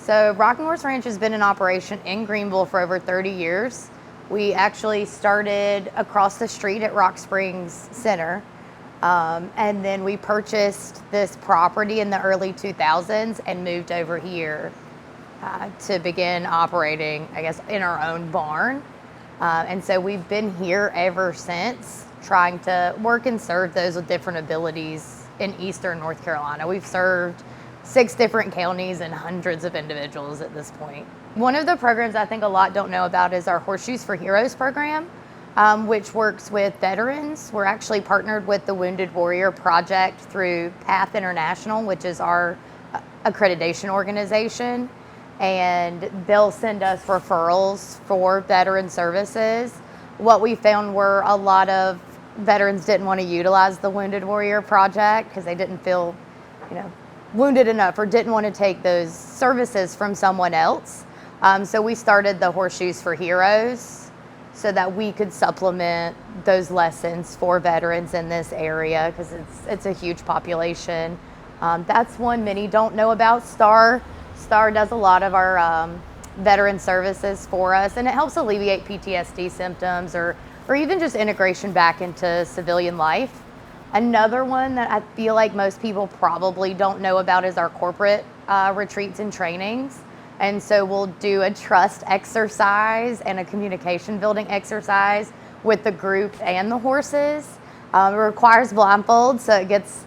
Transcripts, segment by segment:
So Rocking Horse Ranch has been in operation in Greenville for over 30 years. We actually started across the street at Rock Springs Center. And then we purchased this property in the early 2000s and moved over here to begin operating, I guess, in our own barn. And so we've been here ever since, trying to work and serve those with different abilities in Eastern North Carolina. We've served 6 different counties and hundreds of individuals at this point. One of the programs I think a lot don't know about is our Horseshoes for Heroes program, which works with veterans. We're actually partnered with the Wounded Warrior Project through PATH International, which is our accreditation organization, and they'll send us referrals for veteran services. What we found were a lot of veterans didn't want to utilize the Wounded Warrior Project because they didn't feel, wounded enough or didn't want to take those services from someone else. So we started the Horseshoes for Heroes so that we could supplement those lessons for veterans in this area because it's a huge population. That's one many don't know about. STAR does a lot of our veteran services for us, and it helps alleviate PTSD symptoms or even just integration back into civilian life. Another one that I feel like most people probably don't know about is our corporate retreats and trainings. And so we'll do a trust exercise and a communication building exercise with the group and the horses. It requires blindfolds, so it gets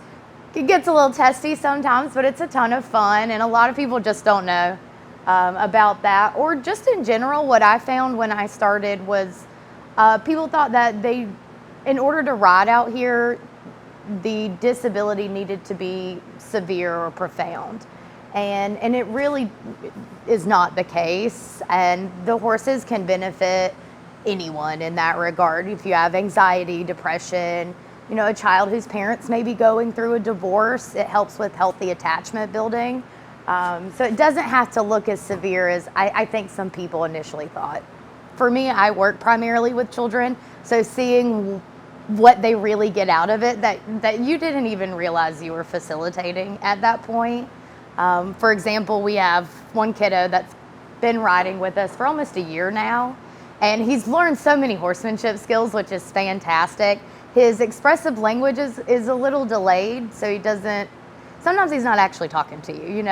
a little testy sometimes, but it's a ton of fun, and a lot of people just don't know about that. Or just in general, what I found when I started was people thought that in order to ride out here, the disability needed to be severe or profound. And it really is not the case. And the horses can benefit anyone in that regard. If you have anxiety, depression, a child whose parents may be going through a divorce, it helps with healthy attachment building. So it doesn't have to look as severe as I think some people initially thought. For me, I work primarily with children, so seeing what they really get out of it that you didn't even realize you were facilitating at that point. For example, we have one kiddo that's been riding with us for almost a year now, and he's learned so many horsemanship skills, which is fantastic. His expressive language is a little delayed, so sometimes he's not actually talking to you,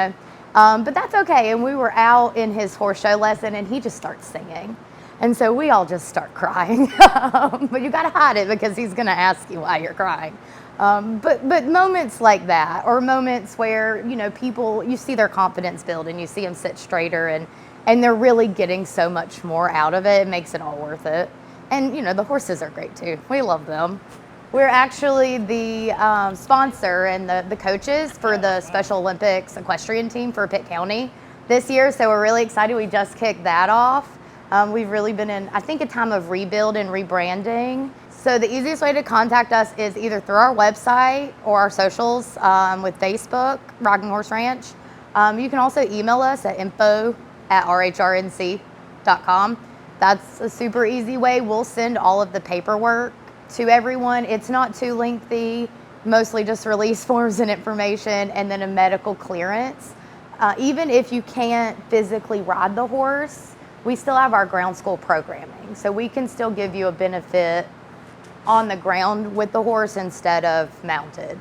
but that's okay. And we were out in his horse show lesson, and he just starts singing. And so we all just start crying, but you gotta hide it because he's gonna ask you why you're crying. But moments like that, or moments where, people, you see their confidence build and you see them sit straighter and they're really getting so much more out of it, it makes it all worth it. And, the horses are great too. We love them. We're actually the sponsor and the coaches for the Special Olympics equestrian team for Pitt County this year. So we're really excited. We just kicked that off. We've really been in, I think, a time of rebuild and rebranding. So the easiest way to contact us is either through our website or our socials with Facebook, Rocking Horse Ranch. You can also email us at info@rhrnc.com. That's a super easy way. We'll send all of the paperwork to everyone. It's not too lengthy, mostly just release forms and information, and then a medical clearance. Even if you can't physically ride the horse, we still have our ground school programming. So we can still give you a benefit on the ground with the horse instead of mounted.